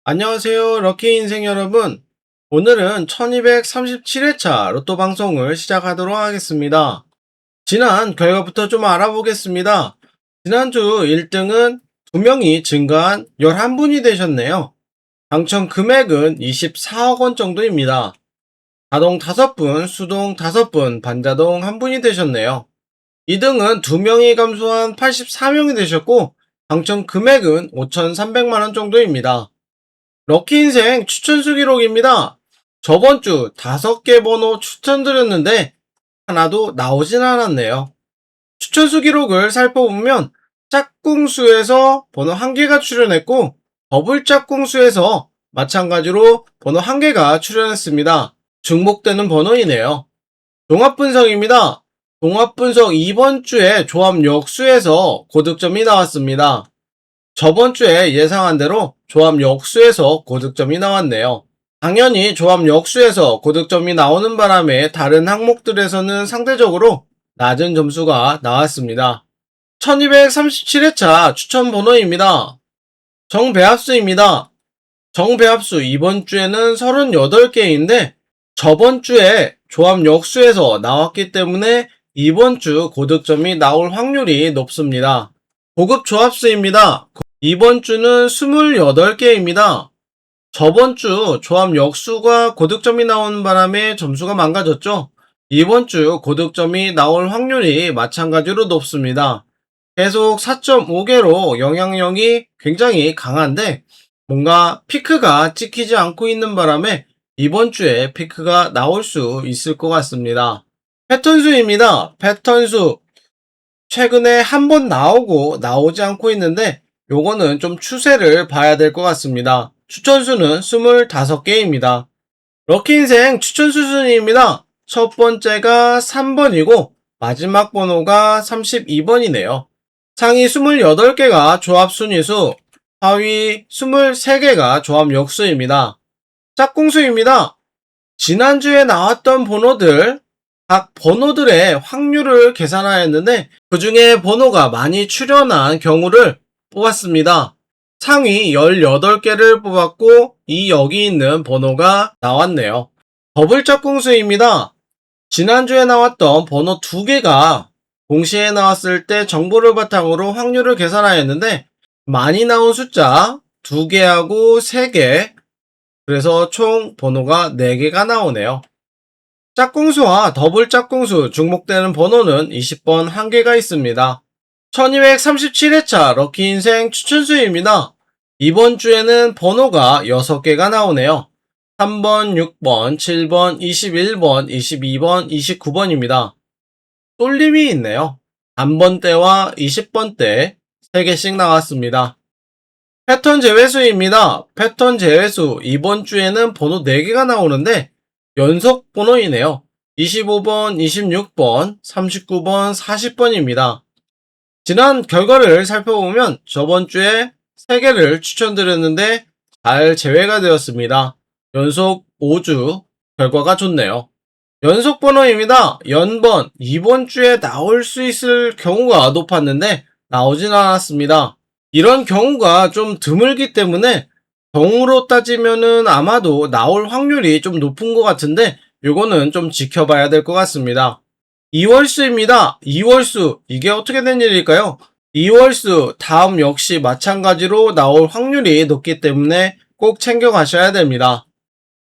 안녕하세요. 럭키 인생 여러분. 오늘은 1237회차 로또 방송을 시작하도록 하겠습니다. 지난 결과부터 좀 알아보겠습니다. 지난주 1등은 2명이 증가한 11분이 되셨네요. 당첨 금액은 24억 원 정도입니다. 자동 5분, 수동 5분, 반자동 1분이 되셨네요. 2등은 2명이 감소한 84명이 되셨고, 당첨 금액은 5,300만 원 정도입니다. 럭키인생 추천수 기록입니다. 저번주 5개 번호 추천드렸는데 하나도 나오진 않았네요. 추천수 기록을 살펴보면 짝꿍수에서 번호 1개가 출연했고 더블 짝꿍수에서 마찬가지로 번호 1개가 출연했습니다. 중복되는 번호이네요. 종합분석입니다. 종합분석 이번 주에 조합 역수에서 고득점이 나왔습니다. 저번 주에 예상한 대로 조합 역수에서 고득점이 나왔네요. 당연히 조합 역수에서 고득점이 나오는 바람에 다른 항목들에서는 상대적으로 낮은 점수가 나왔습니다. 1237회차 추천 번호입니다. 정배합수입니다. 정배합수 이번 주에는 38개인데 저번 주에 조합 역수에서 나왔기 때문에 이번 주 고득점이 나올 확률이 높습니다. 고급 조합수입니다. 이번 주는 28개입니다. 저번 주 조합 역수가 고득점이 나오는 바람에 점수가 망가졌죠. 이번 주 고득점이 나올 확률이 마찬가지로 높습니다. 계속 4.5개로 영향력이 굉장히 강한데 뭔가 피크가 찍히지 않고 있는 바람에 이번 주에 피크가 나올 수 있을 것 같습니다. 패턴수입니다. 패턴수 최근에 한 번 나오고 나오지 않고 있는데 요거는 좀 추세를 봐야 될 것 같습니다. 추천수는 25개입니다. 럭키인생 추천수 순위입니다. 첫 번째가 3번이고 마지막 번호가 32번이네요. 상위 28개가 조합 순위수, 하위 23개가 조합 역수입니다. 짝꿍수입니다. 지난주에 나왔던 번호들, 각 번호들의 확률을 계산하였는데 그 중에 번호가 많이 출현한 경우를 뽑았습니다. 상위 18개를 뽑았고 여기 있는 번호가 나왔네요. 더블 짝꿍수입니다. 지난주에 나왔던 번호 2개가 동시에 나왔을 때 정보를 바탕으로 확률을 계산하였는데 많이 나온 숫자 2개하고 3개, 그래서 총 번호가 4개가 나오네요. 짝꿍수와 더블 짝꿍수 중복되는 번호는 20번 1개가 있습니다. 1237회차 럭키인생 추천수입니다. 이번 주에는 번호가 6개가 나오네요. 3번, 6번, 7번, 21번, 22번, 29번입니다. 쏠림이 있네요. 단번대와 20번대 3개씩 나왔습니다. 패턴 제외수입니다. 패턴 제외수 이번 주에는 번호 4개가 나오는데 연속 번호이네요. 25번, 26번, 39번, 40번입니다. 지난 결과를 살펴보면 저번 주에 3개를 추천드렸는데 잘 제외가 되었습니다. 연속 5주 결과가 좋네요. 연속 번호입니다. 연번 이번 주에 나올 수 있을 경우가 높았는데 나오진 않았습니다. 이런 경우가 좀 드물기 때문에 경우로 따지면은 아마도 나올 확률이 좀 높은 것 같은데 요거는 좀 지켜봐야 될 것 같습니다. 2월수입니다. 2월수 이게 어떻게 된 일일까요? 2월수 다음 역시 마찬가지로 나올 확률이 높기 때문에 꼭 챙겨 가셔야 됩니다.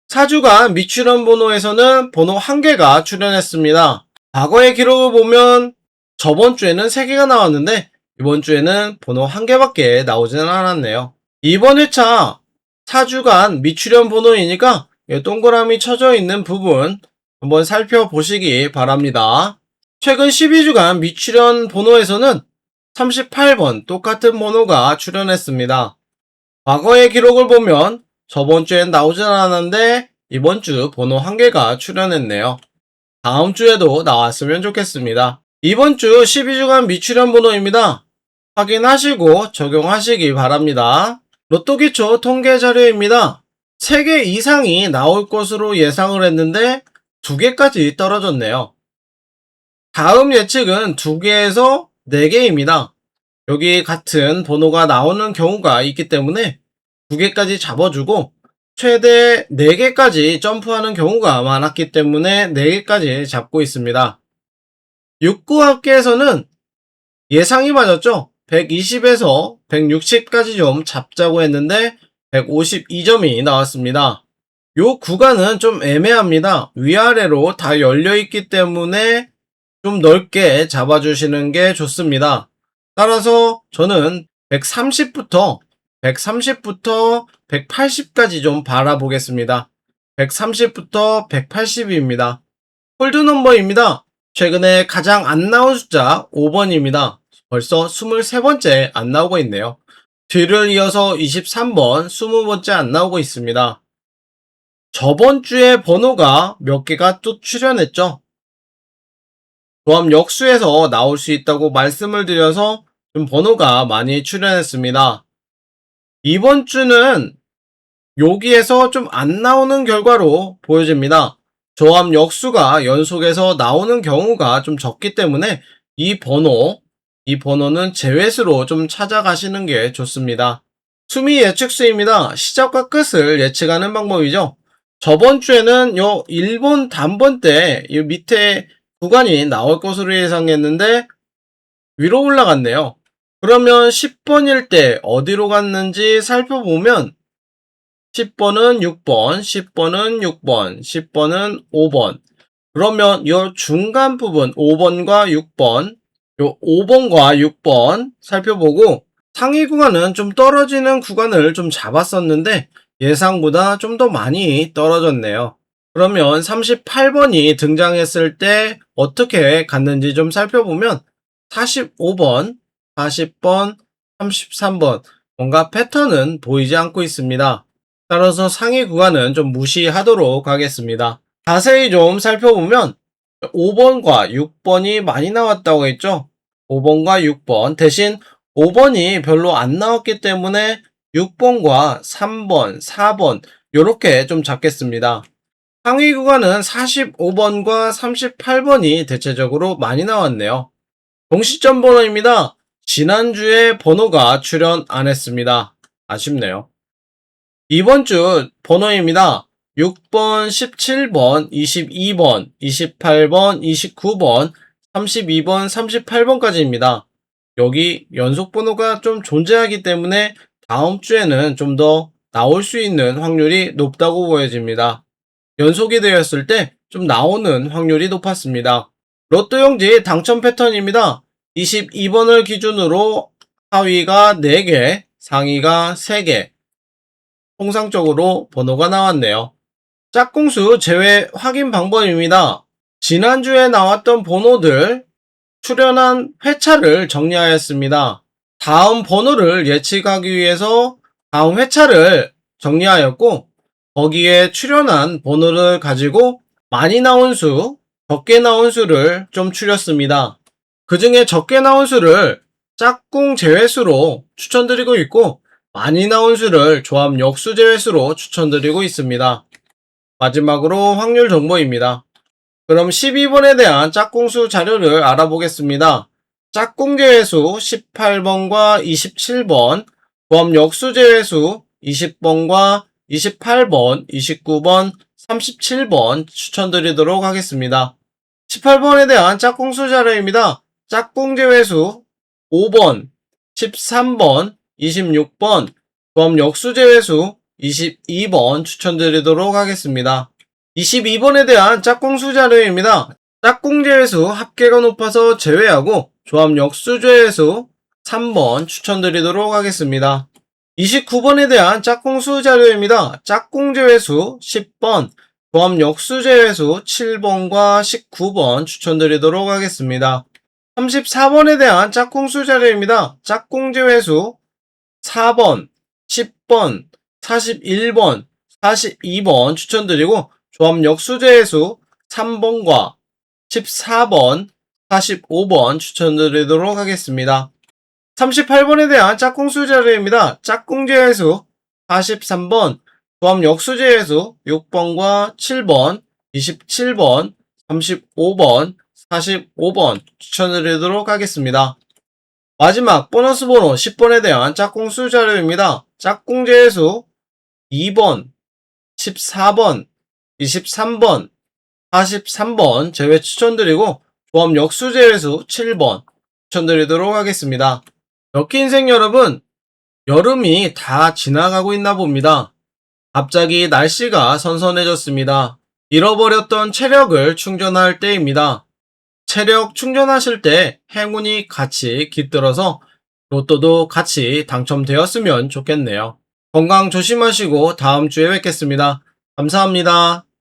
4주간 미출연 번호에서는 번호 1개가 출연했습니다. 과거의 기록을 보면 저번 주에는 3개가 나왔는데 이번 주에는 번호 1개밖에 나오지는 않았네요. 이번 회차 4주간 미출연 번호이니까 동그라미 쳐져 있는 부분 한번 살펴보시기 바랍니다. 최근 12주간 미출연 번호에서는 38번 똑같은 번호가 출연했습니다. 과거의 기록을 보면 저번 주엔 나오진 않았는데 이번 주 번호 1개가 출연했네요. 다음 주에도 나왔으면 좋겠습니다. 이번 주 12주간 미출연 번호입니다. 확인하시고 적용하시기 바랍니다. 로또 기초 통계 자료입니다. 3개 이상이 나올 것으로 예상을 했는데 2개까지 떨어졌네요. 다음 예측은 2개에서 4개입니다. 여기 같은 번호가 나오는 경우가 있기 때문에 2개까지 잡아주고 최대 4개까지 점프하는 경우가 많았기 때문에 4개까지 잡고 있습니다. 6구 합계에서는 예상이 맞았죠. 120에서 160까지 좀 잡자고 했는데 152점이 나왔습니다. 요 구간은 좀 애매합니다. 위아래로 다 열려있기 때문에 좀 넓게 잡아주시는 게 좋습니다. 따라서 저는 130부터 180까지 좀 바라보겠습니다. 130부터 180입니다. 홀드 넘버입니다. 최근에 가장 안 나온 숫자 5번입니다. 벌써 23번째 안 나오고 있네요. 뒤를 이어서 23번, 20번째 안 나오고 있습니다. 저번 주에 번호가 몇 개가 또 출연했죠. 조합 역수에서 나올 수 있다고 말씀을 드려서 좀 번호가 많이 출연했습니다. 이번 주는 여기에서 좀 안 나오는 결과로 보여집니다. 조합 역수가 연속해서 나오는 경우가 좀 적기 때문에 이 번호는 제외수로 좀 찾아가시는 게 좋습니다. 수미 예측수입니다. 시작과 끝을 예측하는 방법이죠. 저번 주에는 요 1번 단번 때 이 밑에 구간이 나올 것으로 예상했는데 위로 올라갔네요. 그러면 10번일 때 어디로 갔는지 살펴보면 10번은 6번, 10번은 6번, 10번은 5번. 그러면 이 중간 부분 5번과 6번, 요 5번과 6번 살펴보고 상위 구간은 좀 떨어지는 구간을 좀 잡았었는데 예상보다 좀 더 많이 떨어졌네요. 그러면 38번이 등장했을 때 어떻게 갔는지 좀 살펴보면 45번, 40번, 33번 뭔가 패턴은 보이지 않고 있습니다. 따라서 상위 구간은 좀 무시하도록 하겠습니다. 자세히 좀 살펴보면 5번과 6번이 많이 나왔다고 했죠. 5번과 6번 대신 5번이 별로 안 나왔기 때문에 6번과 3번, 4번 이렇게 좀 잡겠습니다. 상위 구간은 45번과 38번이 대체적으로 많이 나왔네요. 동시점 번호입니다. 지난주에 번호가 출연 안 했습니다. 아쉽네요. 이번 주 번호입니다. 6번, 17번, 22번, 28번, 29번, 32번, 38번까지입니다. 여기 연속 번호가 좀 존재하기 때문에 다음 주에는 좀 더 나올 수 있는 확률이 높다고 보여집니다. 연속이 되었을 때 좀 나오는 확률이 높았습니다. 로또 용지 당첨 패턴입니다. 22번을 기준으로 하위가 4개, 상위가 3개, 통상적으로 번호가 나왔네요. 짝꿍수 제외 확인 방법입니다. 지난주에 나왔던 번호들 출연한 회차를 정리하였습니다. 다음 번호를 예측하기 위해서 다음 회차를 정리하였고 거기에 출연한 번호를 가지고 많이 나온 수, 적게 나온 수를 좀 추렸습니다. 그 중에 적게 나온 수를 짝꿍 제외수로 추천드리고 있고 많이 나온 수를 조합 역수 제외수로 추천드리고 있습니다. 마지막으로 확률 정보입니다. 그럼 12번에 대한 짝꿍수 자료를 알아보겠습니다. 짝꿍 제외수 18번과 27번, 조합 역수 제외수 20번과 28번, 29번, 37번 추천드리도록 하겠습니다. 18번에 대한 짝꿍수 자료입니다. 짝꿍 제외수 5번, 13번, 26번, 조합 역수 제외수 22번 추천드리도록 하겠습니다. 22번에 대한 짝꿍수 자료입니다. 짝꿍 제외수 합계가 높아서 제외하고 조합 역수 제외수 3번 추천드리도록 하겠습니다. 29번에 대한 짝꿍수 자료입니다. 짝꿍 제외수 10번, 조합 역수 제외수 7번과 19번 추천드리도록 하겠습니다. 34번에 대한 짝꿍수 자료입니다. 짝꿍 제외수 4번, 10번, 41번, 42번 추천드리고 조합 역수 제외수 3번과 14번, 45번 추천드리도록 하겠습니다. 38번에 대한 짝꿍수 자료입니다. 짝꿍 제외수 43번, 조합 역수 제외수 6번과 7번, 27번, 35번, 45번 추천드리도록 하겠습니다. 마지막 보너스 번호 10번에 대한 짝꿍수 자료입니다. 짝꿍 제수 2번, 14번, 23번, 43번 제외 추천드리고 조합 역수 제외수 7번 추천드리도록 하겠습니다. 럭키 인생 여러분, 여름이 다 지나가고 있나 봅니다. 갑자기 날씨가 선선해졌습니다. 잃어버렸던 체력을 충전할 때입니다. 체력 충전하실 때 행운이 같이 깃들어서 로또도 같이 당첨되었으면 좋겠네요. 건강 조심하시고 다음 주에 뵙겠습니다. 감사합니다.